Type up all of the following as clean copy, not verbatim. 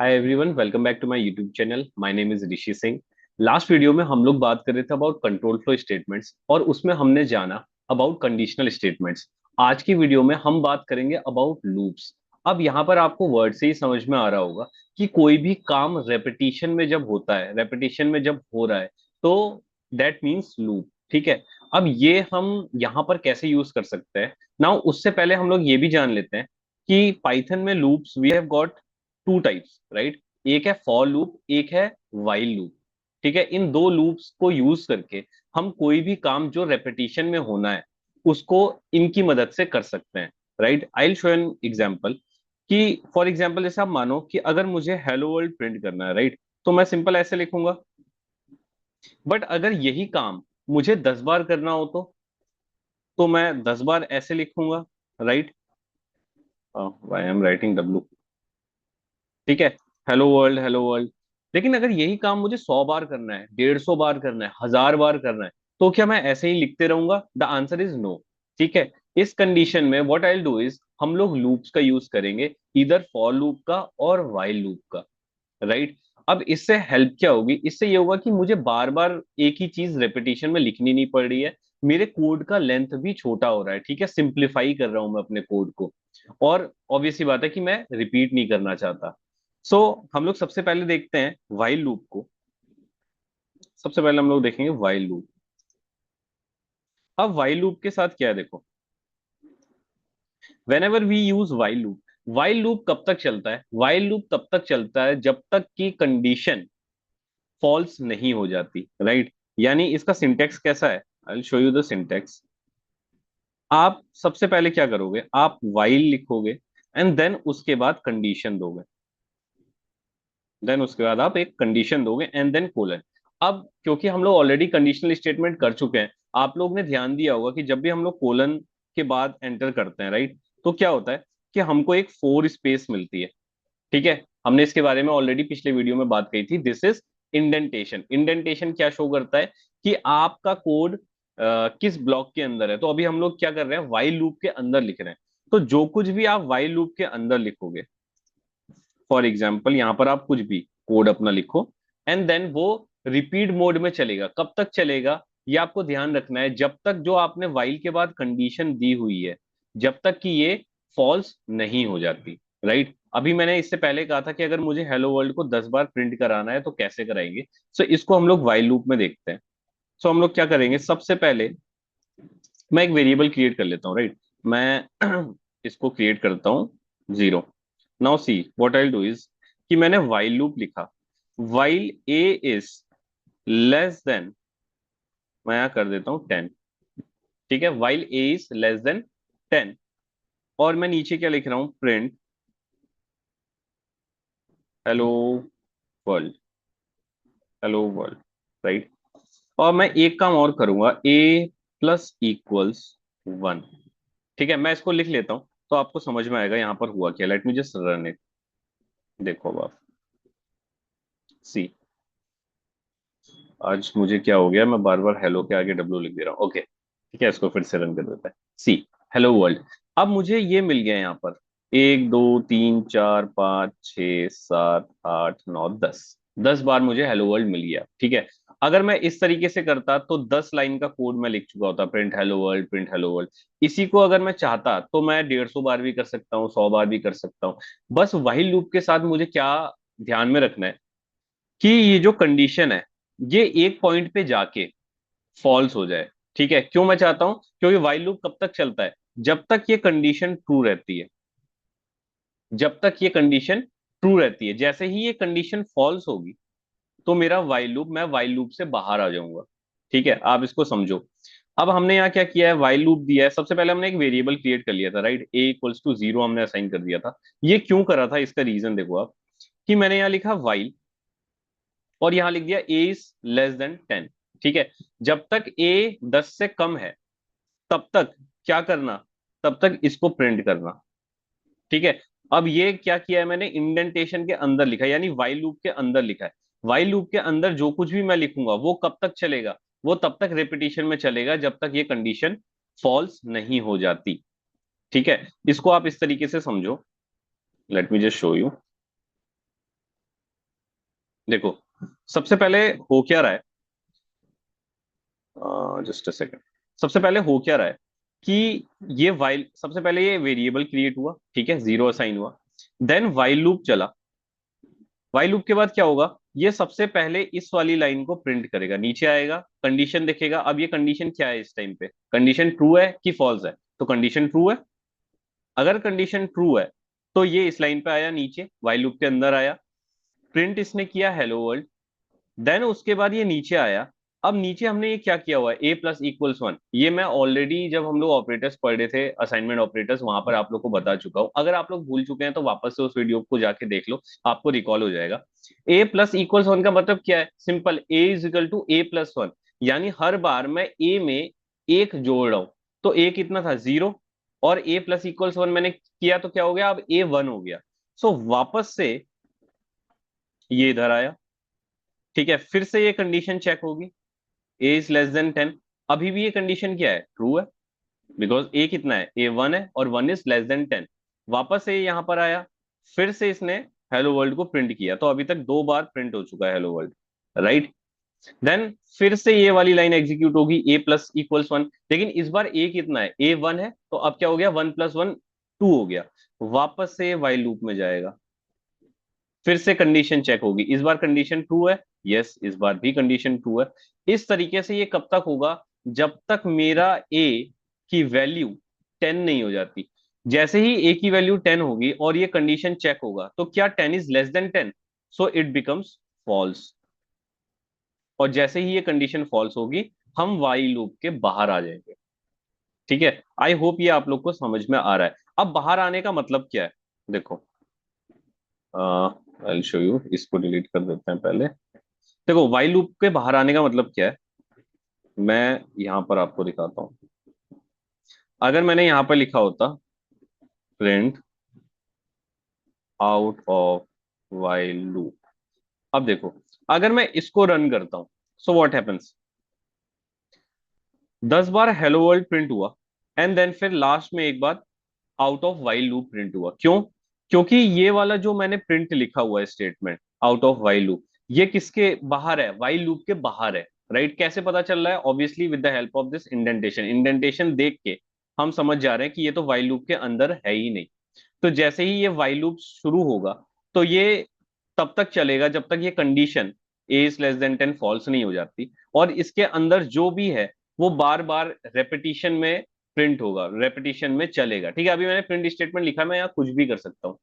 Hi everyone, welcome back to my YouTube channel. My name is Rishi Singh. Last video में हम लोग बात कर रहे थे अबाउट कंट्रोल फ्लो स्टेटमेंट्स और उसमें हमने जाना अबाउट कंडीशनल स्टेटमेंट्स। आज की वीडियो में हम बात करेंगे अबाउट लूप्स। अब यहाँ पर आपको वर्ड से ही समझ में आ रहा होगा कि कोई भी काम रेपिटेशन में जब होता है, रेपिटेशन में जब हो रहा है, तो दैट मीन्स लूप। ठीक है। अब ये हम यहाँ पर कैसे यूज कर सकते हैं ना, उससे पहले हम लोग ये भी जान लेते हैं कि पाइथन में loops we have got two types, right. एक है फॉर लूप, एक है वाइल लूप। ठीक है। इन दो लूप्स को यूज करके हम कोई भी काम जो रेपिटेशन में होना है उसको इनकी मदद से कर सकते हैं, right. I will show an example कि फॉर एग्जांपल जैसे आप मानो कि अगर मुझे हेलो वर्ल्ड प्रिंट करना है, राइट, तो मैं सिंपल ऐसे लिखूंगा। बट अगर यही काम मुझे 10 बार करना हो तो मैं 10 बार ऐसे लिखूंगा, right. Why I am writing W. ठीक है। Hello world, hello world. लेकिन अगर यही काम मुझे 100 बार करना है, 150 बार करना है, 1000 बार करना है, तो क्या मैं ऐसे ही लिखते रहूंगा? The answer is no. ठीक है। इस कंडीशन में what I will do is हम लोग लूप्स का यूज करेंगे, इधर फॉर लूप का और वाइल लूप का, राइट। अब इससे हेल्प क्या होगी? इससे ये होगा कि मुझे बार बार एक ही चीज रेपिटेशन में लिखनी नहीं पड़ रही है। मेरे कोड का लेंथ भी छोटा हो रहा है। ठीक है। सिंप्लीफाई कर रहा हूं मैं अपने कोड को। और ऑब्वियस सी बात है कि मैं रिपीट नहीं करना चाहता। सो हम लोग सबसे पहले देखते हैं वाइल लूप को। सबसे पहले हम लोग देखेंगे वाइल लूप। अब वाइल लूप के साथ क्या है देखो। Whenever we use while loop कब तक चलता है? वाइल लूप तब तक चलता है जब तक कि कंडीशन फॉल्स नहीं हो जाती, राइट। यानी इसका सिंटेक्स कैसा है? I will show you the syntax. आप सबसे पहले क्या करोगे, आप वाइल लिखोगे एंड देन उसके बाद कंडीशन दोगे। देन उसके बाद आप एक कंडीशन दोगे एंड देन कोलन। अब क्योंकि हम लोग ऑलरेडी कंडीशनल स्टेटमेंट कर चुके हैं, आप लोग ने ध्यान दिया होगा कि जब भी हम लोग कोलन के बाद एंटर करते हैं, राइट, तो क्या होता है कि हमको एक फोर स्पेस मिलती है। ठीक है। हमने इसके बारे में ऑलरेडी पिछले वीडियो में बात कही थी। This is indentation. इंडेंटेशन क्या शो करता है कि आपका कोड किस ब्लॉक के अंदर है। तो अभी हम लोग क्या कर रहे हैं, वाइल लूप के अंदर लिख रहे हैं। तो जो कुछ भी आप वाइल लूप के अंदर लिखोगे, फॉर एग्जाम्पल यहाँ पर आप कुछ भी कोड अपना लिखो एंड देन वो रिपीट मोड में चलेगा। कब तक चलेगा ये आपको ध्यान रखना है, जब तक जो आपने वाइल के बाद कंडीशन दी हुई है, जब तक कि ये फॉल्स नहीं हो जाती, राइट। अभी मैंने इससे पहले कहा था कि अगर मुझे हेलो वर्ल्ड को 10 बार प्रिंट कराना है तो कैसे कराएंगे। सो इसको हम लोग वाइल लूप में देखते हैं। सो हम लोग क्या करेंगे, सबसे पहले मैं एक वेरिएबल क्रिएट कर लेता हूँ, राइट। मैं इसको क्रिएट करता हूँ 0। Now see what I will do is कि मैंने वाइल लूप लिखा। While a is less then, मैं यहाँ कर देता हूँ 10। ठीक है। While a is less then 10। और मैं नीचे क्या लिख रहा हूँ, print hello world, hello world, right. और मैं एक काम और करूंगा, ए प्लस इक्वल्स 1। ठीक है। मैं इसको लिख लेता हूँ तो आपको समझ में आएगा यहाँ पर हुआ क्या। Let me just run it. देखो अब आप सी, आज मुझे क्या हो गया, मैं बार बार हेलो के आगे डब्ल्यू लिख दे रहा हूँ। ओके ठीक है, इसको फिर से रन कर देता है। सी, हेलो वर्ल्ड। अब मुझे ये मिल गया यहाँ पर 1 2 3 4 5 6 7 8 9 10। 10 बार मुझे हेलो वर्ल्ड मिल गया। ठीक है। अगर मैं इस तरीके से करता तो 10 लाइन का कोड मैं लिख चुका होता, print hello world, print hello world. इसी को अगर मैं चाहता तो मैं 150 बार भी कर सकता हूँ, 100 बार भी कर सकता हूँ। बस वही लूप के साथ मुझे क्या ध्यान में रखना है कि ये जो कंडीशन है ये एक पॉइंट पे जाके फॉल्स हो जाए। ठीक है। क्यों मैं चाहता हूं? क्योंकि वाइल लूप कब तक चलता है, जब तक ये कंडीशन ट्रू रहती है। जब तक ये कंडीशन ट्रू रहती है, जैसे ही ये कंडीशन फॉल्स होगी तो मेरा वाइल लूप, मैं वाइल लूप से बाहर आ जाऊंगा। ठीक है। आप इसको समझो। अब हमने यहाँ क्या किया है, वाइल लूप दिया है। सबसे पहले हमने एक वेरिएबल क्रिएट कर लिया था, राइट। ए इक्वल्स टू 0 हमने असाइन कर दिया था। ये क्यों करा था, इसका रीजन देखो आप, कि मैंने यहाँ लिखा वाइल और यहां लिख दिया ए इज लेस देन 10। ठीक है। जब तक ए 10 से कम है तब तक क्या करना, तब तक इसको प्रिंट करना। ठीक है। अब ये क्या किया है मैंने, इंडेंटेशन के अंदर लिखा है, यानी वाइल लूप के अंदर लिखा है। वाइल लूप के अंदर जो कुछ भी मैं लिखूंगा वो कब तक चलेगा, वो तब तक रेपिटेशन में चलेगा जब तक ये कंडीशन फॉल्स नहीं हो जाती। ठीक है। इसको आप इस तरीके से समझो। Let me just show you. देखो, सबसे पहले हो क्या रहा है, जस्ट अ सेकंड। सबसे पहले हो क्या रहा है कि ये वाइल, सबसे पहले ये वेरिएबल क्रिएट हुआ, ठीक है, जीरो असाइन हुआ। देन वाइल लूप चला। वाइल लूप के बाद क्या होगा, ये सबसे पहले इस वाली लाइन को प्रिंट करेगा, नीचे आएगा, कंडीशन देखेगा। अब ये कंडीशन क्या है, इस टाइम पे कंडीशन ट्रू है कि फॉल्स है, तो कंडीशन ट्रू है। अगर कंडीशन ट्रू है तो ये इस लाइन पे आया, नीचे वाइल लूप के अंदर आया, प्रिंट इसने किया हेलो वर्ल्ड। देन उसके बाद ये नीचे आया। अब नीचे हमने ये क्या किया हुआ है, ए प्लस इक्वल्स वन, ये मैं ऑलरेडी जब हम लोग ऑपरेटर्स पढ़ रहे थे, असाइनमेंट ऑपरेटर्स, वहां पर आप लोग को बता चुका हूं। अगर आप लोग भूल चुके हैं तो वापस से उस वीडियो को जाके देख लो, आपको रिकॉल हो जाएगा। ए प्लस इक्वल्स वन का मतलब क्या है, simple, A is equal to A plus one. यानी हर बार मैं ए में एक जोड़ रहा हूं। तो ए कितना था, जीरो, और ए प्लस इक्वल्स वन मैंने किया तो क्या हो गया, अब ए वन हो गया। सो वापस से ये इधर आया, ठीक है, फिर से ये कंडीशन चेक होगी, ए इज लेस देन टेन। अभी भी ये कंडीशन क्या है, ट्रू है, बिकॉज ए कितना है, ए वन है, और one is less than ten. वापस से यहां पर आया, फिर से इसने हेलो वर्ल्ड को प्रिंट किया, तो अभी तक दो बार प्रिंट हो चुका है हेलो वर्ल्ड, राइट। देन फिर से ये वाली लाइन एग्जीक्यूट होगी, ए प्लस इक्वल्स वन, लेकिन इस बार ए कितना है, ए वन है, तो अब क्या हो गया, वन प्लस वन टू हो गया। वापस से वाइल लूप में जाएगा, फिर से कंडीशन चेक होगी, इस बार कंडीशन ट्रू है, यस, इस बार भी कंडीशन ट्रू है। इस तरीके से ये कब तक होगा, जब तक मेरा ए की वैल्यू टेन नहीं हो जाती। जैसे ही ए की वैल्यू टेन होगी और ये कंडीशन चेक होगा, तो क्या ten is less than ten, so it becomes false. और जैसे ही ये कंडीशन फॉल्स होगी, हम वाई लूप के बाहर आ जाएंगे, ठीक है। आई होप ये आप लोग को समझ में आ रहा है। अब बाहर आने का मतलब क्या है, देखो, आई शो यू, इसको डिलीट कर देते हैं पहले। देखो, वाइल लूप के बाहर आने का मतलब क्या है, मैं यहां पर आपको दिखाता हूं। अगर मैंने यहां पर लिखा होता print out of while loop, अब देखो, अगर मैं इसको रन करता हूं, सो व्हाट हैपेंस, 10 बार हेलो वर्ल्ड प्रिंट हुआ, एंड देन फिर लास्ट में एक बार out of while loop print हुआ। क्यों, क्योंकि ये वाला जो मैंने प्रिंट लिखा हुआ है statement out of while loop, ये किसके बाहर है, वाइल लूप के बाहर है, राइट। कैसे पता चल रहा है, obviously with the help of this indentation, indentation देख के हम समझ जा रहे हैं कि ये तो वाइल लूप के अंदर है ही नहीं। तो जैसे ही ये वाइल लूप शुरू होगा, तो ये तब तक चलेगा जब तक ये condition A is less than ten false नहीं हो जाती। और इसके अंदर जो भी है वो बार बार रेपिटेशन में प्रिंट होगा, रेपिटेशन में चलेगा, ठीक है। अभी मैंने प्रिंट स्टेटमेंट लिखा, मैं यहाँ कुछ भी कर सकता हूँ,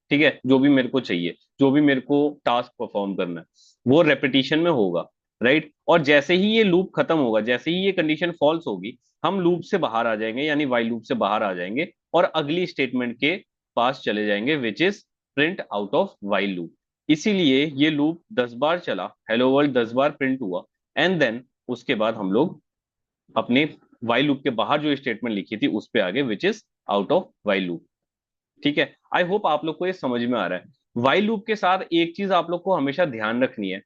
ठीक है, जो भी मेरे को चाहिए, जो भी मेरे को टास्क परफॉर्म करना है, वो रेपिटेशन में होगा, राइट। और जैसे ही ये लूप खत्म होगा, जैसे ही ये कंडीशन फॉल्स होगी, हम लूप से बाहर आ जाएंगे, यानी वाइल लूप से बाहर आ जाएंगे, और अगली स्टेटमेंट के पास चले जाएंगे, which is print out of while loop. इसीलिए ये लूप 10 बार चला, हेलो वर्ल्ड 10 बार प्रिंट हुआ, एंड देन उसके बाद हम लोग अपने वाइल लूप के बाहर जो स्टेटमेंट लिखी थी उस पे आगे, which is out of while loop, ठीक है। आई होप आप लोग को ये समझ में आ रहा है। वाइल लूप के साथ एक चीज आप लोग को हमेशा ध्यान रखनी है,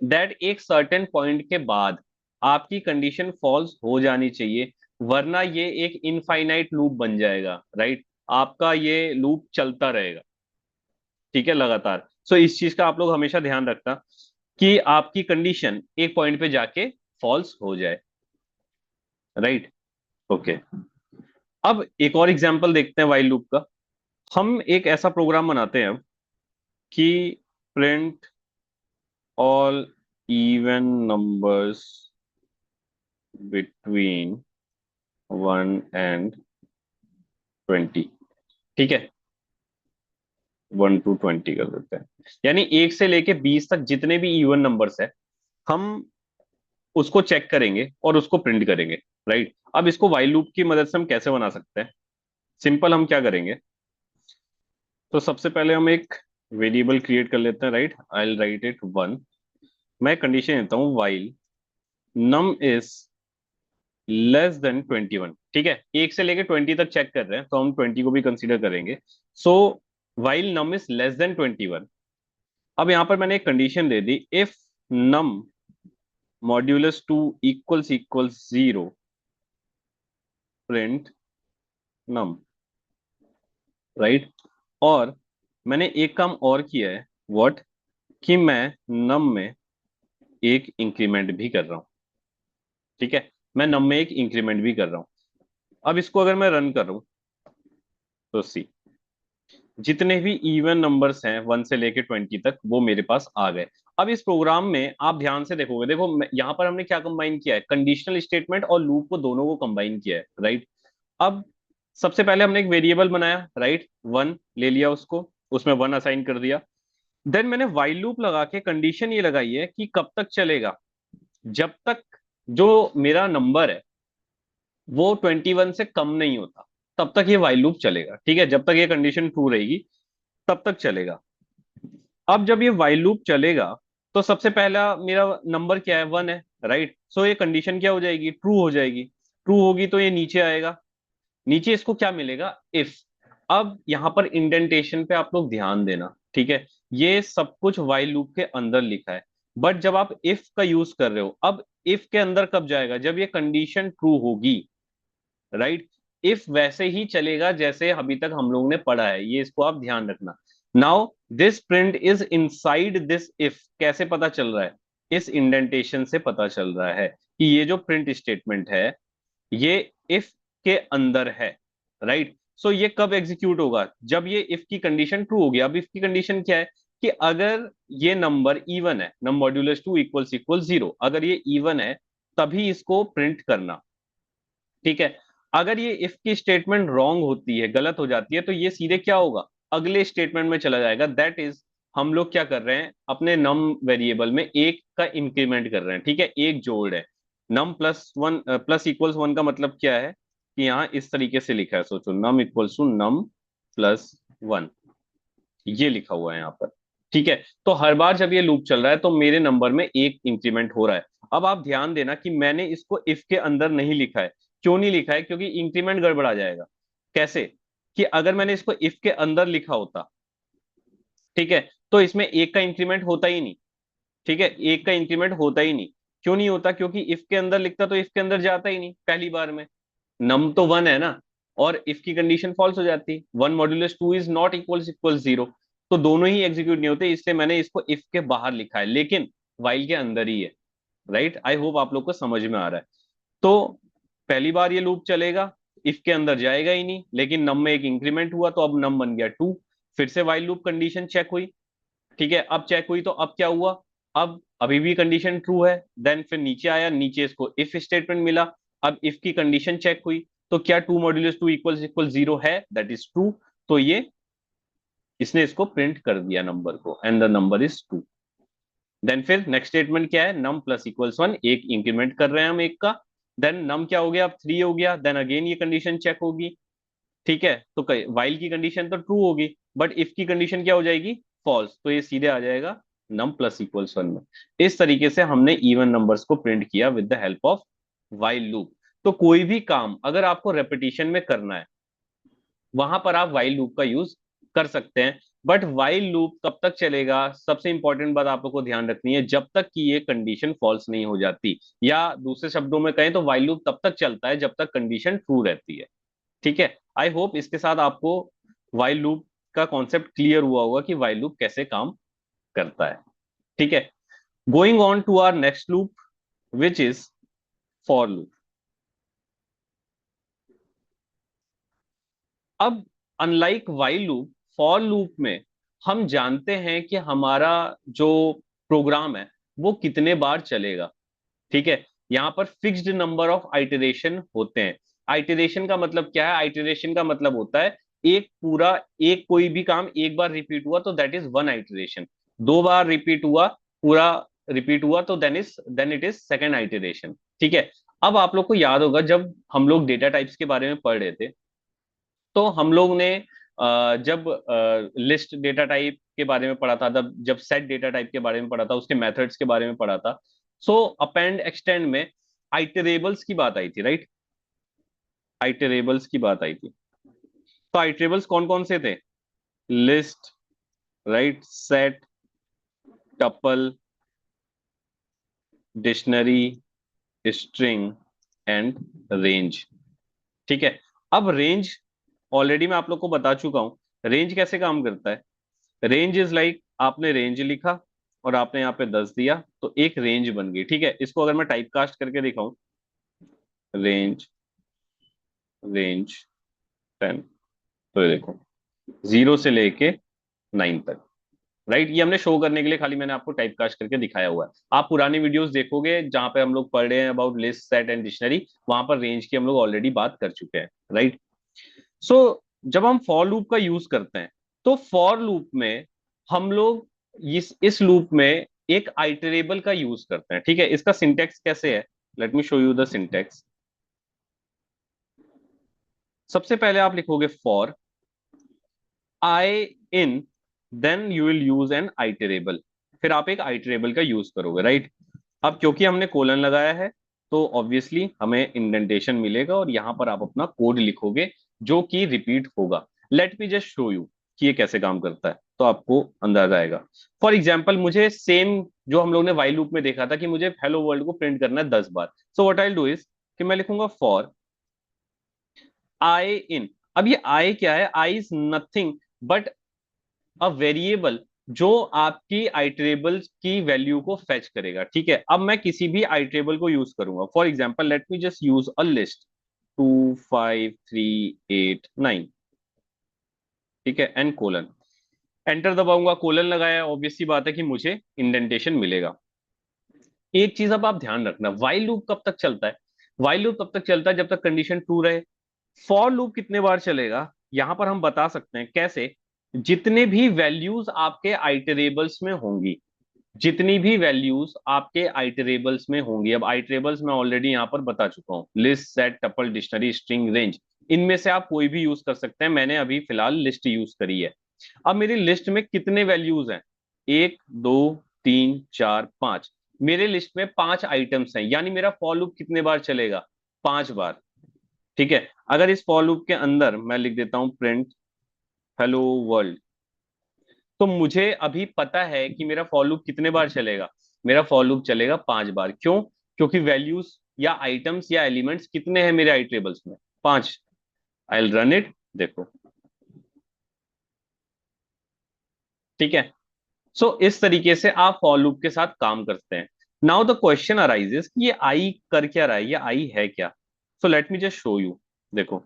दैट एक सर्टेन पॉइंट के बाद आपकी कंडीशन फॉल्स हो जानी चाहिए, वरना ये एक इनफाइनाइट लूप बन जाएगा, राइट। आपका ये लूप चलता रहेगा, ठीक है, लगातार। सो इस चीज का आप लोग हमेशा ध्यान रखना कि आपकी कंडीशन एक पॉइंट पे जाके फॉल्स हो जाए, राइट। ओके, अब एक और एग्जांपल देखते हैं वाइल लूप का। हम एक ऐसा प्रोग्राम बनाते हैं कि print all even numbers between 1 and 20, ठीक है, 1 to 20 कर देते हैं। यानी 1 से लेके 20 तक जितने भी इवन नंबर्स है, हम उसको चेक करेंगे और उसको प्रिंट करेंगे, राइट। अब इसको वाइल लूप की मदद से हम कैसे बना सकते हैं, सिंपल, हम क्या करेंगे, तो सबसे पहले हम एक वेरिएबल क्रिएट कर लेते हैं, right. I will write it one. मैं कंडीशन देता हूँ while num is less than 21, ठीक है, 1 से लेके 20 तक चेक कर रहे हैं, तो हम 20 को भी कंसीडर करेंगे। So while num is less than 21। अब यहां पर मैंने एक कंडीशन दे दी, if num modulus two equals 0, print num, right. और मैंने एक काम और किया है, व्हाट, कि मैं नम में एक इंक्रीमेंट भी कर रहा हूं। ठीक है, मैं नम में एक इंक्रीमेंट भी कर रहा हूं। अब इसको अगर मैं रन कर रहा हूं तो सी, जितने भी इवन नंबर्स हैं 1 से लेके 20 तक वो मेरे पास आ गए। अब इस प्रोग्राम में आप ध्यान से देखोगे, देखो यहाँ पर हमने क्या कंबाइन किया है, कंडीशनल स्टेटमेंट और लूप को दोनों को कंबाइन किया है, राइट। अब सबसे पहले हमने एक वेरिएबल बनाया, राइट, वन ले लिया उसको, उसमें वन असाइन कर दिया। देन मैंने वाइल लूप लगा के कंडीशन ये लगाई है कि कब तक चलेगा, जब तक जो मेरा नंबर है वो 21 से कम नहीं होता, तब तक ये वाइल लूप चलेगा। ठीक है, जब तक ये कंडीशन ट्रू रहेगी तब तक चलेगा। अब जब ये वाइल लूप चलेगा तो सबसे पहला मेरा नंबर क्या है, वन है, राइट। सो ये कंडीशन क्या हो जाएगी, ट्रू हो जाएगी। ट्रू होगी तो ये नीचे आएगा, नीचे इसको क्या मिलेगा, इफ। अब यहां पर इंडेंटेशन पे आप लोग ध्यान देना, ठीक है। ये सब कुछ वाइल लूप के अंदर लिखा है, बट जब आप इफ का यूज कर रहे हो, अब इफ के अंदर कब जाएगा, जब ये कंडीशन ट्रू होगी, राइट। इफ वैसे ही चलेगा जैसे अभी तक हम लोगों ने पढ़ा है, ये इसको आप ध्यान रखना। Now this print is inside this if, कैसे पता चल रहा है, इस इंडेंटेशन से पता चल रहा है कि ये जो प्रिंट स्टेटमेंट है ये इफ के अंदर है, राइट। सो ये कब एग्जीक्यूट होगा, जब ये इफ की कंडीशन ट्रू होगी। अब इफ की कंडीशन क्या है कि अगर ये नंबर इवन है, नम मॉड्यूलस 2 इक्वल्स इक्वल 0, अगर ये इवन है तभी इसको प्रिंट करना। ठीक है, अगर ये इफ की स्टेटमेंट रॉन्ग होती है, गलत हो जाती है, तो ये सीधे क्या होगा, अगले स्टेटमेंट में चला जाएगा। दैट इज, हम लोग क्या कर रहे हैं, अपने नम वेरिएबल में एक का इंक्रीमेंट कर रहे हैं। ठीक है, एक जोड़ है। Num plus one plus equals one का मतलब क्या है कि यहाँ इस तरीके से लिखा है, सोचो, num equals to num plus one, ये लिखा हुआ है यहाँ पर। ठीक है, तो हर बार जब ये लूप चल रहा है तो मेरे नंबर में एक इंक्रीमेंट हो रहा है। अब आप ध्यान देना कि मैंने इसको इफ के अंदर नहीं लिखा है। क्यों नहीं लिखा है, क्योंकि इंक्रीमेंट गड़बड़ा जाएगा। कैसे, कि अगर मैंने इसको इफ के अंदर लिखा होता, ठीक है, तो इसमें एक का इंक्रीमेंट होता ही नहीं। ठीक है, एक का इंक्रीमेंट होता ही नहीं। क्यों नहीं होता, क्योंकि इफ के अंदर लिखता तो इफ के अंदर जाता ही नहीं पहली बार में। नम तो वन है ना, और इफ की कंडीशन फॉल्स हो जाती, one modulus two is not equals equal zero, तो दोनों ही एग्जीक्यूट नहीं होते, इसलिए मैंने इसको इफ के बाहर लिखा है, लेकिन वाइल के अंदर ही है, राइट। आई होप आप लोग को समझ में आ रहा है। तो पहली बार ये लूप चलेगा, इफ के अंदर जाएगा ही नहीं, लेकिन नम में एक इंक्रीमेंट हुआ तो अब नम बन गया टू। फिर से वाइल लूप कंडीशन चेक हुई, ठीक है, अब चेक हुई तो अब क्या हुआ, अब अभी भी कंडीशन ट्रू है। देन फिर नीचे आया, नीचे इसको इफ स्टेटमेंट मिला। अब इफ की कंडीशन चेक हुई तो क्या two modulus two equal equal zero है, दैट इज ट्रू। तो ये इसने इसको प्रिंट कर दिया नंबर को, and the number is two. Then फिर नेक्स्ट स्टेटमेंट क्या है, नम प्लस इक्वल्स वन, एक इंक्रीमेंट कर रहे हैं हम एक का। देन नम क्या हो गया, अब थ्री हो गया। देन अगेन ये कंडीशन चेक होगी, ठीक है, तो वाइल की कंडीशन तो ट्रू होगी, बट इफ की कंडीशन क्या हो जाएगी, फॉल्स, तो ये सीधे आ जाएगा नम प्लस इक्वल्स वन में। इस तरीके से हमने इवन नंबर्स को प्रिंट किया with the help of while loop. तो कोई भी काम अगर आपको रेपिटेशन में करना है, वहां पर आप वाइल लूप का यूज कर सकते हैं। बट वाइल लूप तब तक चलेगा, सबसे इंपॉर्टेंट बात आप लोग को ध्यान रखनी है, जब तक कि ये कंडीशन फॉल्स नहीं हो जाती, या दूसरे शब्दों में कहें तो वाइल लूप तब तक चलता है जब तक कंडीशन ट्रू रहती है। ठीक है, आई होप इसके साथ आपको वाइल लूप का कॉन्सेप्ट क्लियर हुआ होगा कि वाइल लूप कैसे काम करता है। ठीक है, going on to our next loop which is for loop. अब unlike while loop, for loop में हम जानते हैं कि हमारा जो प्रोग्राम है वो कितने बार चलेगा। ठीक है, यहाँ पर फिक्स्ड नंबर ऑफ आइटरेशन होते हैं। आइटरेशन का मतलब क्या है, आइटरेशन का मतलब होता है एक पूरा, एक कोई भी काम एक बार रिपीट हुआ तो दैट इज वन आइटरेशन। दो बार रिपीट हुआ, पूरा रिपीट हुआ तो then it is second iteration. ठीक है, अब आप लोग को याद होगा जब हम लोग डेटा टाइप्स के बारे में पढ़ रहे थे, तो हम लोग ने जब लिस्ट डेटा टाइप के बारे में पढ़ा था, तब जब सेट डेटा टाइप के बारे में पढ़ा था, उसके मेथड्स के बारे में पढ़ा था। सो अपेंड एक्सटेंड में आइटरेबल्स की बात आई थी, राइट। आइटरेबल्स की बात आई थी। तो आइटरेबल्स कौन कौन से थे, list, right, set, tuple, dictionary, string and range. ठीक है, अब रेंज ऑलरेडी मैं आप लोग को बता चुका हूं, रेंज कैसे काम करता है। रेंज इज लाइक, आपने रेंज लिखा, और आपने यहाँ पे 10 दिया, तो एक रेंज बन गई। ठीक है, इसको अगर मैं टाइप कास्ट करके दिखाऊं, रेंज, रेंज 10, तो ये देखो 0 से लेके 9 तक। राइट, ये हमने शो करने के लिए खाली मैंने आपको टाइप कास्ट करके दिखाया हुआ है। आप पुरानी वीडियोस देखोगे जहां पे हम लोग पढ़ रहे हैं about list, set and dictionary, वहां पर रेंज की हम लोग ऑलरेडी बात कर चुके हैं। राइट। सो जब हम फॉर लूप का यूज करते हैं, तो फॉर लूप में हम लोग इस लूप में एक आइटरेबल का यूज करते हैं। ठीक है, इसका सिंटेक्स कैसे है, let me show you the syntax. सबसे पहले आप लिखोगे for I in, then you will use an iterable, फिर आप एक आइटरेबल का यूज करोगे। राइट। अब क्योंकि हमने कोलन लगाया है, तो ऑब्वियसली हमें इंडेंटेशन मिलेगा और यहां पर आप अपना कोड लिखोगे जो कि रिपीट होगा। Let me just show you कि ये कैसे काम करता है, तो आपको अंदाजा आएगा। फॉर एग्जाम्पल, मुझे सेम जो हम लोग ने वाइल लूप में देखा था कि मुझे हेलो वर्ल्ड को प्रिंट करना है 10 बार। So what I do is कि मैं लिखूंगा फॉर आई इन। अब ये आई क्या है, I is nothing but a variable जो आपकी आइटरेबल की वैल्यू को फेच करेगा। ठीक है, अब मैं किसी भी आइटरेबल को यूज करूंगा। For example, let me just use a list 2 5 3 8 9। ठीक है, एंड कोलन, एंटर दबाऊंगा, कोलन लगाया, ऑब्वियस सी बात है कि मुझे इंडेंटेशन मिलेगा। एक चीज अब आप ध्यान रखना, वाइल लूप कब तक चलता है, वाइल लूप तब तक चलता है जब तक कंडीशन ट्रू रहे। फॉर लूप कितने बार चलेगा, यहां पर हम बता सकते हैं कैसे, जितने भी वैल्यूज आपके आइटरेबल्स में होंगी, जितनी भी वैल्यूज आपके आइटरेबल्स में होंगी। अब आइटरेबल्स मैं ऑलरेडी यहां पर बता चुका हूं, list, set, tuple, dictionary, string, range, इनमें से आप कोई भी यूज कर सकते हैं। मैंने अभी फिलहाल लिस्ट यूज करी है। अब मेरी लिस्ट में कितने वैल्यूज हैं, 1 2 3 4 5, मेरे लिस्ट में 5 आइटम्स हैं, यानी मेरा फॉर लूप कितने बार चलेगा, 5 बार। ठीक है, अगर इस फॉर लूप के अंदर मैं लिख देता हूं प्रिंट हेलो वर्ल्ड, तो मुझे अभी पता है कि मेरा फॉर लूप कितने बार चलेगा, मेरा फॉर लूप चलेगा 5 बार। क्यों, क्योंकि वैल्यूज या आइटम्स या एलिमेंट्स कितने हैं मेरे आइटरेबल्स में, 5। आई विल रन इट, देखो। ठीक है, सो इस तरीके से आप फॉर लूप के साथ काम करते हैं। नाउ द क्वेश्चन अराइजेस कि ये आई कर क्या रहा है, ये आई है क्या। So let me just show you, देखो।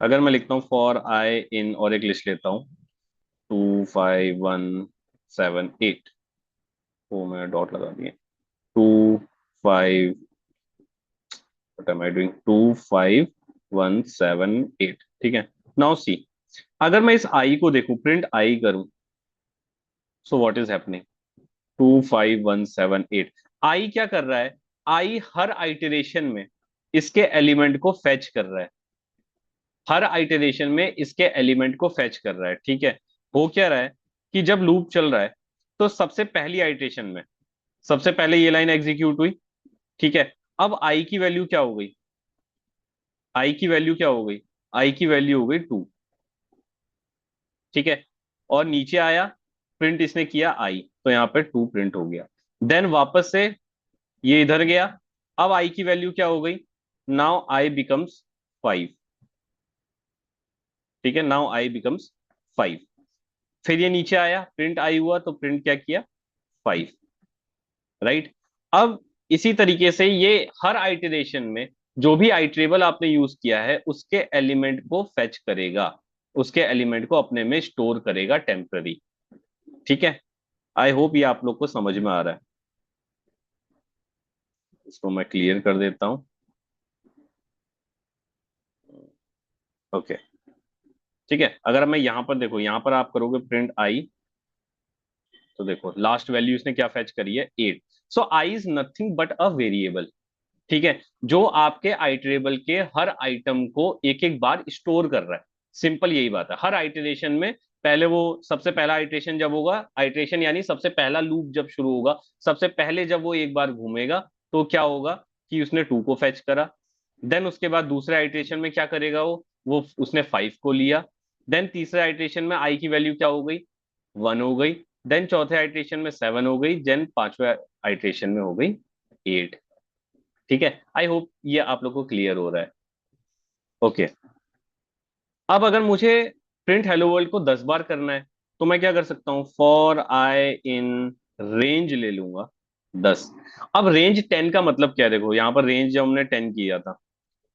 अगर मैं लिखता हूँ फॉर आई इन और एक लिस्ट लेता हूँ 2 5 1 7 8, वो मैंने डॉट लगा दिए, 2 5, व्हाट एम आई डूइंग, 2 5 1 7 8। ठीक है, नाउ सी, अगर मैं इस आई को देखूं, प्रिंट आई करूं, सो व्हाट इज हैपनिंग, 2 5 1 7 8, आई क्या कर रहा है, आई हर आइटरेशन में इसके एलिमेंट को फेच कर रहा है, हर आइटरेशन में इसके एलिमेंट को फेच कर रहा है। ठीक है, हो क्या रहा है कि जब लूप चल रहा है, तो सबसे पहली आइटरेशन में सबसे पहले ये लाइन एग्जीक्यूट हुई। ठीक है, अब आई की वैल्यू क्या हो गई, आई की वैल्यू क्या हो गई, आई की वैल्यू हो गई 2। ठीक है, और नीचे आया, प्रिंट इसने किया आई, तो यहाँ पे 2 प्रिंट हो गया। देन वापस से ये इधर गया, अब आई की वैल्यू क्या हो गई, नाउ आई बिकम्स 5। ठीक है, नाउ आई बिकम्स 5। फिर ये नीचे आया, प्रिंट आई हुआ, तो प्रिंट क्या किया, 5। राइट। अब इसी तरीके से ये हर आइटरेशन में जो भी आइटरेबल आपने यूज किया है उसके एलिमेंट को फेच करेगा, उसके एलिमेंट को अपने में स्टोर करेगा टेम्पररी। ठीक है, आई होप ये आप लोग को समझ में आ रहा है। इसको मैं क्लियर कर देता हूं। ओके। ठीक है, अगर मैं यहां पर देखो, यहां पर आप करोगे प्रिंट आई, तो देखो लास्ट वैल्यू इसने क्या फेच करी है, 8। So I is nothing but a variable. ठीक है, जो आपके आइटरेबल के हर आइटम को एक एक बार स्टोर कर रहा है। सिंपल यही बात है, हर आइटरेशन में पहले वो सबसे पहला आइटरेशन जब होगा, आइटरेशन यानी सबसे पहला लूप जब शुरू होगा, सबसे पहले जब वो एक बार घूमेगा, तो क्या होगा कि उसने 2 को फेच करा। देन उसके बाद दूसरे आइटरेशन में क्या करेगा, वो उसने 5 को लिया। देन तीसरे आइटरेशन में आई की वैल्यू क्या हो गई, 1 हो गई। देन चौथे आइटरेशन में 7 हो गई। देन पांचवे आइटरेशन में हो गई 8। ठीक है, आई होप ये आप लोग को क्लियर हो रहा है। ओके। अब अगर मुझे प्रिंट हेलो वर्ल्ड को 10 बार करना है, तो मैं क्या कर सकता हूँ, फॉर आई इन रेंज ले लूंगा 10। अब रेंज 10 का मतलब क्या है, देखो यहाँ पर रेंज जब हमने 10 किया था,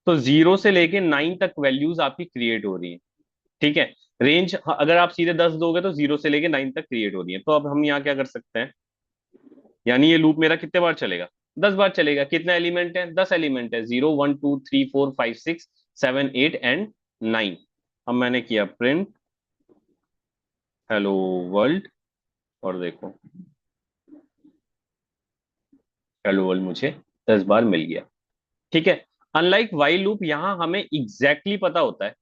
तो 0 से लेके 9 तक वैल्यूज आपकी क्रिएट हो रही है। ठीक है। रेंज अगर आप सीधे 10 दोगे तो 0 से लेके 9 तक क्रिएट हो रही है। तो अब हम यहाँ क्या कर सकते हैं, यानी ये लूप मेरा कितने बार चलेगा, 10 बार चलेगा। कितना एलिमेंट है, 10 एलिमेंट है, 0 1 2 3 4 5 6 7 8 एंड 9। अब मैंने किया प्रिंट हेलो वर्ल्ड, और देखो हेलो वर्ल्ड मुझे 10 बार मिल गया। ठीक है। अनलाइक वाइल लूप, यहाँ हमें एग्जैक्टली पता होता है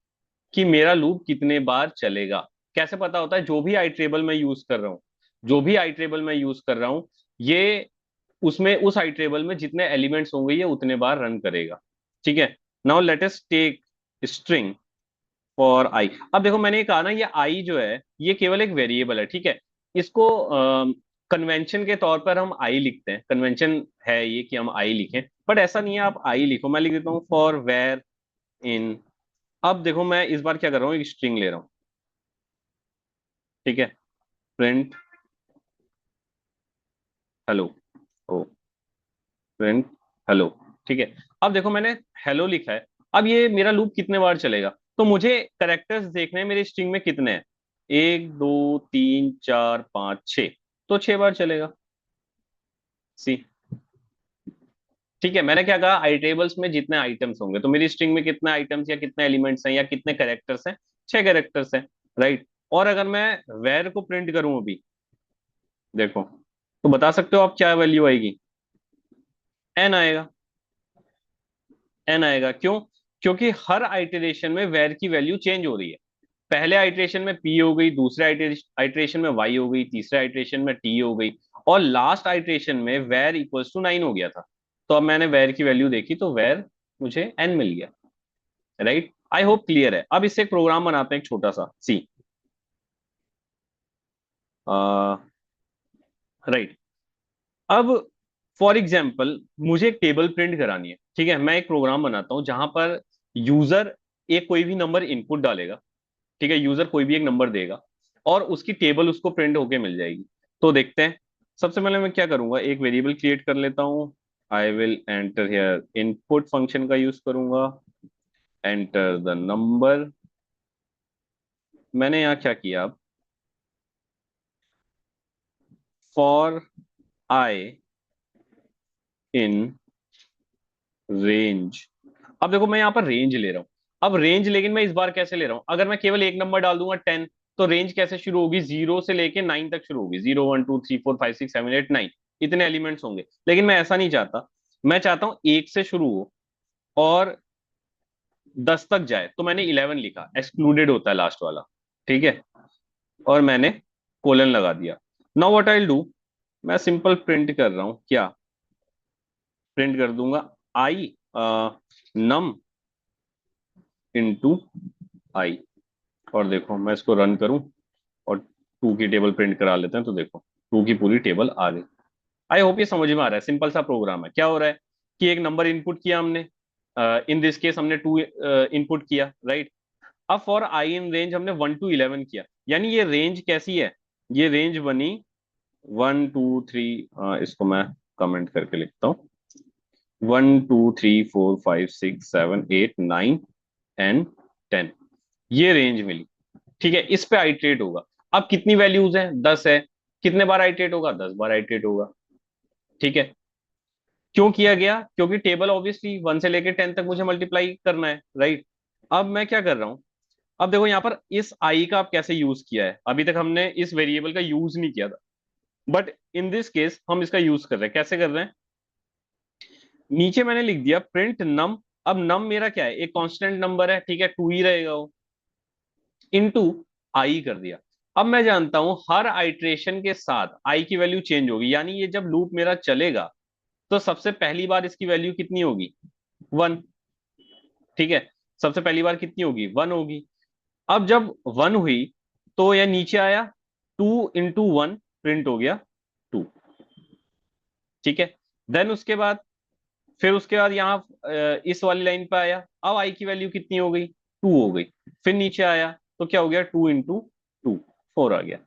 कि मेरा लूप कितने बार चलेगा। कैसे पता होता है, जो भी आइट्रेबल मैं यूज कर रहा हूँ, जो भी आइट्रेबल मैं यूज कर रहा हूँ, ये उसमें उस आइट्रेबल में जितने एलिमेंट्स होंगे ये उतने बार रन करेगा। ठीक है। Now let us take string for I. अब देखो मैंने ये कहा ना, ये आई जो है ये केवल एक वेरिएबल है। ठीक है। इसको कन्वेंशन के तौर पर हम आई लिखते हैं, कन्वेंशन है ये कि हम आई लिखें, बट ऐसा नहीं है आप आई लिखो। मैं लिख देता हूँ फॉर वेर इन। अब देखो मैं इस बार क्या कर रहा हूँ, एक स्ट्रिंग ले रहा हूँ। ठीक है। प्रिंट हेलो, ओ प्रिंट हेलो। ठीक है। अब देखो मैंने हेलो लिखा है। अब ये मेरा लूप कितने बार चलेगा, तो मुझे करेक्टर्स देखने हैं मेरी स्ट्रिंग में कितने हैं, 1 2 3 4 5 6। तो 6 बार चलेगा। सी। ठीक है। मैंने क्या कहा, आइटेबल्स में जितने आइटम्स होंगे, तो मेरी स्ट्रिंग में कितने आइटम्स या कितने एलिमेंट्स हैं या कितने कैरेक्टर्स हैं, 6 कैरेक्टर्स हैं। राइट। और अगर मैं वेर को प्रिंट करूं अभी, देखो, तो बता सकते हो आप क्या वैल्यू आएगी, एन आएगा। एन आएगा क्यों, क्योंकि हर आइटरेशन में वेर की वैल्यू चेंज हो रही है। पहले आइटरेशन में पी हो गई, दूसरे आइटरेशन में वाई हो गई, तीसरे आइटरेशन में टी हो गई, और लास्ट आइटरेशन में वेर इक्वल्स टू 9 हो गया था। तो अब मैंने वेर की वैल्यू देखी तो वेर मुझे एन मिल गया। राइट। आई होप क्लियर है। अब इससे एक प्रोग्राम बनाते हैं, एक छोटा सा सी। राइट। अब फॉर एग्जाम्पल मुझे एक टेबल प्रिंट करानी है। ठीक है। मैं एक प्रोग्राम बनाता हूं जहां पर यूजर एक कोई भी नंबर इनपुट डालेगा। ठीक है। यूजर कोई भी एक नंबर देगा और उसकी टेबल उसको प्रिंट होके मिल जाएगी। तो देखते हैं। सबसे पहले मैं क्या करूंगा, एक वेरिएबल क्रिएट कर लेता हूँ। I will enter here input function का यूज करूंगा। Enter the number. मैंने यहाँ क्या किया, अब फॉर आई इन रेंज। अब देखो मैं यहाँ पर रेंज ले रहा हूँ। अब रेंज लेकिन मैं इस बार कैसे ले रहा हूँ, अगर मैं केवल एक नंबर डाल दूंगा 10, तो रेंज कैसे शुरू होगी, 0 से लेके 9 तक शुरू होगी। 0 1 2 3 4 5 6 7 8 9, इतने एलिमेंट्स होंगे। लेकिन मैं ऐसा नहीं चाहता। मैं चाहता हूँ एक से शुरू हो और 10 तक जाए। तो मैंने 11 लिखा, एक्सक्लूडेड होता है लास्ट वाला। ठीक है। और मैंने कोलन लगा दिया। नाउ व्हाट आई डू, मैं सिंपल प्रिंट कर रहा हूँ क्या, प्रिंट कर दूंगा आई नम इंटू आई। और देखो मैं इसको रन करूं और 2 की टेबल प्रिंट करा लेते हैं, तो देखो 2 की पूरी टेबल आ गई। आई होप ये समझ में आ रहा है। सिंपल सा प्रोग्राम है। क्या हो रहा है कि एक नंबर इनपुट किया हमने, इन दिस केस हमने 2 इनपुट किया। राइट। अब फॉर आई इन रेंज हमने 1 to 11 किया, यानी ये रेंज कैसी है, ये रेंज बनी 1 2 3। इसको मैं कमेंट करके लिखता हूँ, 1 2 3 4 5 6 7 8 9 एंड 10। ये रेंज मिली। ठीक है। इस पे आइट्रेट होगा। अब कितनी वैल्यूज हैं, 10 है। कितने बार आइट्रेट होगा, 10 बार आइट्रेट होगा। ठीक है। क्यों किया गया, क्योंकि टेबल ऑब्वियसली 1 से लेके 10 तक मुझे मल्टीप्लाई करना है। राइट। अब मैं क्या कर रहा हूं, अब देखो यहाँ पर इस आई का आप कैसे यूज किया है, अभी तक हमने इस वेरिएबल का यूज नहीं किया था, बट इन दिस केस हम इसका यूज कर रहे हैं। कैसे कर रहे हैं, नीचे मैंने लिख दिया प्रिंट नम। अब नम मेरा क्या है, एक कांस्टेंट नंबर है। ठीक है। 2 ही रहेगा वो, इनटू आई कर दिया। अब मैं जानता हूं हर आइट्रेशन के साथ आई की वैल्यू चेंज होगी, यानी ये जब लूप मेरा चलेगा तो सबसे पहली बार इसकी वैल्यू कितनी होगी, 1। ठीक है। सबसे पहली बार कितनी होगी, 1 होगी। अब जब 1 हुई तो यह नीचे आया, 2 into 1 प्रिंट हो गया 2। ठीक है। देन उसके बाद, फिर उसके बाद यहाँ इस वाली लाइन पे आया। अब आई की वैल्यू कितनी हो गई, 2 हो गई। फिर नीचे आया तो क्या हो गया, 2 into 2, 4 आ गया।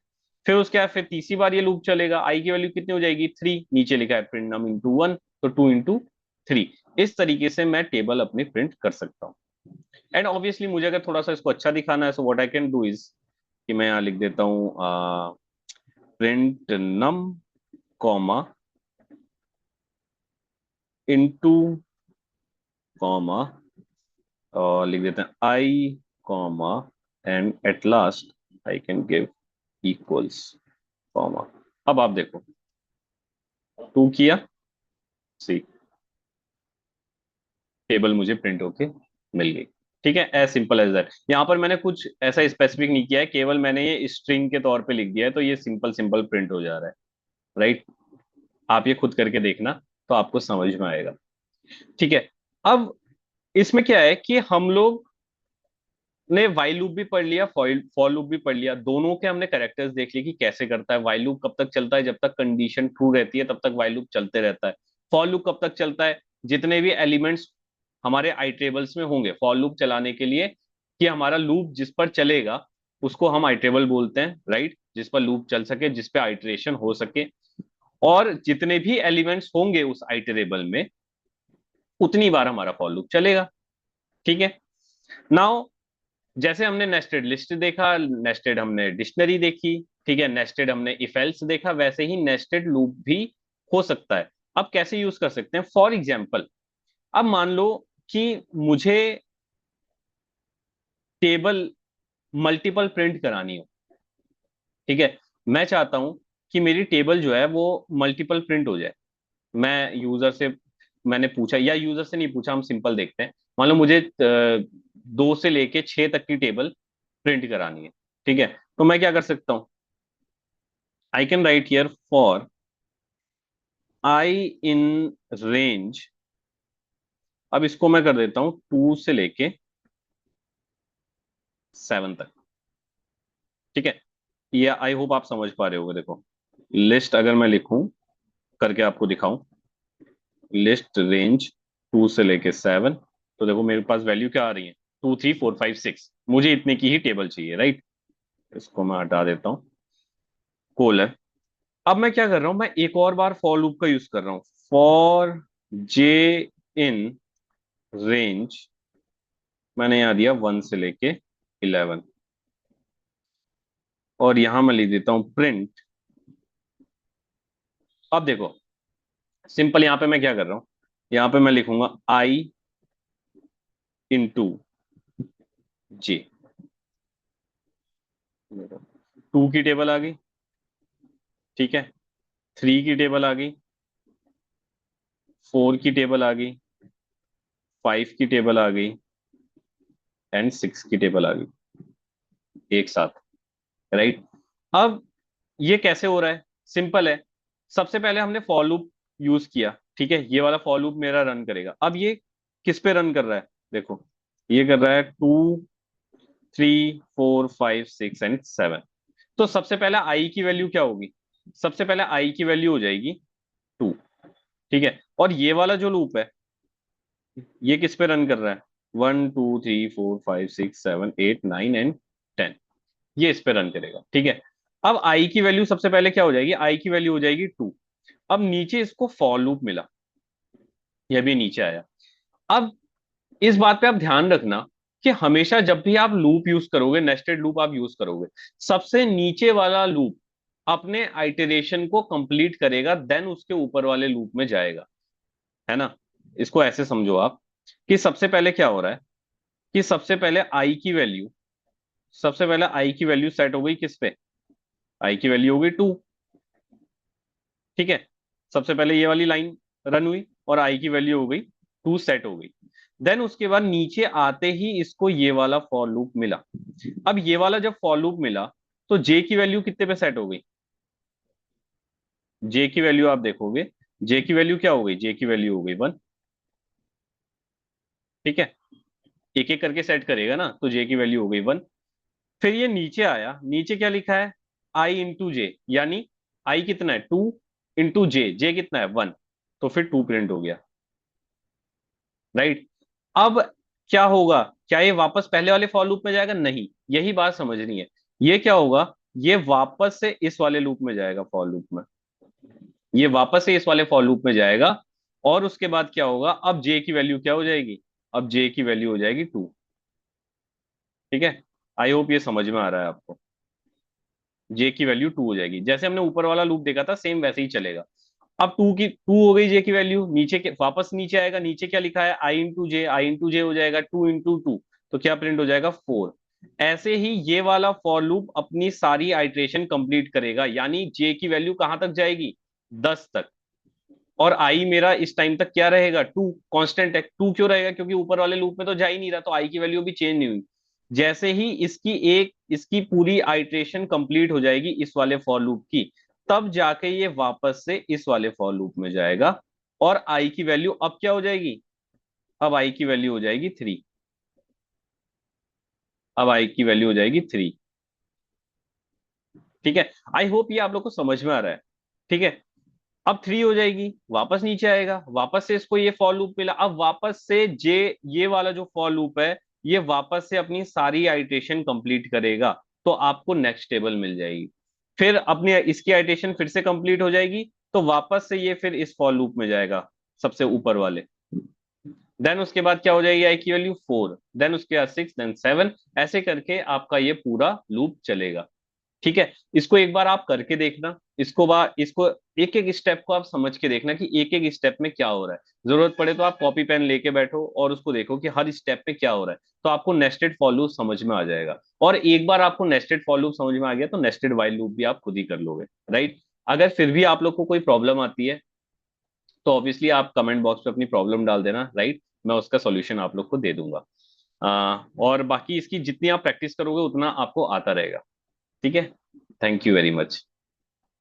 फिर उसके बाद फिर तीसरी बार ये लूप चलेगा, आई की वैल्यू कितनी हो जाएगी 3, नीचे लिखा है प्रिंट नम इंटू 1, तो 2 इंटू 3। इस तरीके से मैं टेबल अपनी प्रिंट कर सकता हूँ। एंड ऑब्वियसली मुझे अगर थोड़ा सा इसको अच्छा दिखाना है, so what I can do is कि मैं यहाँ लिख देता हूँ print num comma into comma, और लिख देते हैं I comma, and at last I can give equals comma. अब आप देखो, 2 किया, सी टेबल मुझे प्रिंट होके मिल गई। ठीक है, एज सिंपल एज दैट। यहाँ पर मैंने कुछ ऐसा स्पेसिफिक नहीं किया है, केवल मैंने ये स्ट्रिंग के तौर पे लिख दिया है, तो ये सिंपल सिंपल प्रिंट हो जा रहा है। राइट, आप ये खुद करके देखना, तो आपको समझ में आएगा। ठीक है, अब इसमें क्या है कि हम लोग ने वाइल लूप भी पढ़ लिया, फॉर लूप भी पढ़ लिया, दोनों के हमने कैरेक्टर्स देख लिए कि कैसे करता है। वाइल लूप कब तक चलता है, जब तक कंडीशन ट्रू रहती है तब तक वाइल लूप चलते रहता है। फॉर लूप कब तक चलता है, जितने भी एलिमेंट्स हमारे आइटरेबल्स में होंगे फॉर लूप चलाने के लिए, कि हमारा लूप जिस पर चलेगा उसको हम आइटरेबल बोलते हैं। राइट, जिस पर लूप चल सके, जिस पे आइटरेशन हो सके, और जितने भी एलिमेंट्स होंगे उस आइटरेबल में उतनी बार हमारा फॉर लूप चलेगा। ठीक है, नाउ जैसे हमने नेस्टेड लिस्ट देखा, नेस्टेड हमने डिक्शनरी देखी, ठीक है, नेस्टेड हमने इफ एल्स देखा, वैसे ही नेस्टेड लूप भी हो सकता है। अब कैसे यूज कर सकते हैं, फॉर एग्जाम्पल अब मान लो कि मुझे टेबल मल्टीपल प्रिंट करानी हो। ठीक है, मैं चाहता हूं कि मेरी टेबल जो है वो मल्टीपल प्रिंट हो जाए। मैं यूजर से मैंने पूछा, या यूजर से नहीं पूछा, हम सिंपल देखते हैं। मान लो मुझे 2 से लेके 6 तक की टेबल प्रिंट करानी है। ठीक है, तो मैं क्या कर सकता हूं, I can write here for I in range. अब इसको मैं कर देता हूं 2 से लेके 7 तक। ठीक है, ये आई होप आप समझ पा रहे होगे। देखो, लिस्ट अगर मैं लिखूं, करके आपको दिखाऊं, लिस्ट रेंज 2 से लेके 7, तो देखो मेरे पास वैल्यू क्या आ रही है, 2 3 4 5 6। मुझे इतने की ही टेबल चाहिए। राइट, इसको मैं हटा देता हूँ, कोलन। अब मैं क्या कर रहा हूं, मैं एक और बार फॉर लूप का यूज कर रहा हूं, फॉर जे इन रेंज, मैंने यहां दिया 1 से लेके 11, और यहां मैं लिख देता हूं प्रिंट। अब देखो, सिंपल यहां पे मैं क्या कर रहा हूं, यहां पे मैं लिखूंगा आई इंटू जे। 2 की टेबल आ गई, ठीक है, 3 की टेबल आ गई, 4 की टेबल आ गई, 5 की टेबल आ गई, एंड 6 की टेबल आ गई एक साथ। राइट, अब ये कैसे हो रहा है, सिंपल है। सबसे पहले हमने फॉर लूप यूज किया, ठीक है, ये वाला फॉर लूप मेरा रन करेगा। अब ये किस पे रन कर रहा है, देखो, ये कर रहा है 2 3 4 5 6 एंड 7। तो सबसे पहले आई की वैल्यू क्या होगी, सबसे पहले आई की वैल्यू हो जाएगी 2। ठीक है, और ये वाला जो लूप है ये किस पे रन कर रहा है, 1 2 3 4 5 6 7 8 9 एंड 10, ये इस पे रन करेगा। ठीक है, अब आई की वैल्यू सबसे पहले क्या हो जाएगी, आई की वैल्यू हो जाएगी 2। अब नीचे इसको फॉर लूप मिला, यह भी नीचे आया। अब इस बात पे आप ध्यान रखना कि हमेशा जब भी आप लूप यूज करोगे, नेस्टेड लूप आप यूज करोगे, सबसे नीचे वाला लूप अपने आइटरेशन को कंप्लीट करेगा, देन उसके ऊपर वाले लूप में जाएगा। है ना, इसको ऐसे समझो आप कि सबसे पहले क्या हो रहा है, कि सबसे पहले आई की वैल्यू सेट हो गई किस पे, आई की वैल्यू हो गई 2। ठीक है, सबसे पहले ये वाली लाइन रन हुई और आई की वैल्यू हो गई 2, सेट हो गई। देन उसके बाद नीचे आते ही इसको ये वाला फॉर लूप मिला। अब ये वाला जब फॉर लूप मिला, तो जे की वैल्यू कितने पे सेट हो गई, जे की वैल्यू आप देखोगे, जे की वैल्यू क्या हो गई, जे की वैल्यू हो गई 1। ठीक है, एक एक करके सेट करेगा ना, तो जे की वैल्यू हो गई 1। फिर ये नीचे आया, नीचे क्या लिखा है, आई इंटू जे, यानी आई कितना है 2, इंटू जे, जे कितना है 1, तो फिर 2 प्रिंट हो गया। राइट, अब क्या होगा, क्या ये वापस पहले वाले फॉर लूप में जाएगा, नहीं, यही बात समझनी है। ये क्या होगा, ये वापस से इस वाले लूप में जाएगा, फॉर लूप में, ये वापस से इस वाले फॉर लूप में जाएगा। और उसके बाद क्या होगा, अब जे की वैल्यू क्या हो जाएगी, अब जे की वैल्यू हो जाएगी 2। ठीक है, आई होप ये समझ में आ रहा है आपको। जे की वैल्यू 2 हो जाएगी, जैसे हमने ऊपर वाला लूप देखा था सेम वैसे ही चलेगा। अब 2 हो गई जे की वैल्यू, नीचे के वापस नीचे आएगा, नीचे क्या लिखा है, आई इंटू जे, आई इंटू जे हो जाएगा 2 इंटू 2, तो क्या प्रिंट हो जाएगा 4। ऐसे ही ये वाला फॉर लूप अपनी सारी आइट्रेशन कंप्लीट करेगा, यानी जे की वैल्यू कहां तक जाएगी, 10 तक। और आई मेरा इस टाइम तक क्या रहेगा, 2 कांस्टेंट है। 2 क्यों रहेगा, क्योंकि ऊपर वाले लूप में तो जा ही नहीं रहा, तो आई की वैल्यू भी चेंज नहीं हुई। जैसे ही इसकी पूरी आइट्रेशन कंप्लीट हो जाएगी इस वाले फॉर लूप की, तब जाके ये वापस से इस वाले फॉर लूप में जाएगा। और आई की वैल्यू अब क्या हो जाएगी, अब आई की वैल्यू हो जाएगी 3। अब आई की वैल्यू हो जाएगी 3। ठीक है, आई होप ये आप लोग को समझ में आ रहा है। ठीक है, अब 3 हो जाएगी, वापस नीचे आएगा, वापस से इसको ये फॉर लूप मिला, अब वापस से जे, ये वाला जो फॉर लूप है, ये वापस से अपनी सारी आइटेशन कंप्लीट करेगा, तो आपको नेक्स्ट टेबल मिल जाएगी। फिर अपनी इसकी आइटेशन फिर से कंप्लीट हो जाएगी, तो वापस से ये फिर इस फॉर लूप में जाएगा, सबसे ऊपर वाले। देन उसके बाद क्या हो जाएगी, आई की वैल्यू 4, देन उसके बाद 6, देन 7, ऐसे करके आपका ये पूरा लूप चलेगा। ठीक है, इसको एक बार आप करके देखना, इसको एक एक स्टेप को आप समझ के देखना कि एक एक स्टेप में क्या हो रहा है। जरूरत पड़े तो आप कॉपी पेन लेके बैठो और उसको देखो कि हर स्टेप पे क्या हो रहा है, तो आपको नेस्टेड फॉर लूप समझ में आ जाएगा। और एक बार आपको नेस्टेड फॉर लूप समझ में आ गया तो नेस्टेड व्हाइल लूप भी आप खुद ही कर लोगे, राइट। अगर फिर भी आप लोग को कोई प्रॉब्लम आती है तो ऑब्वियसली आप कमेंट बॉक्स में अपनी प्रॉब्लम डाल देना, राइट, मैं उसका सॉल्यूशन आप लोग को दे दूंगा। और बाकी इसकी जितनी आप प्रैक्टिस करोगे उतना आपको आता रहेगा। ठीक है, थैंक यू वेरी मच।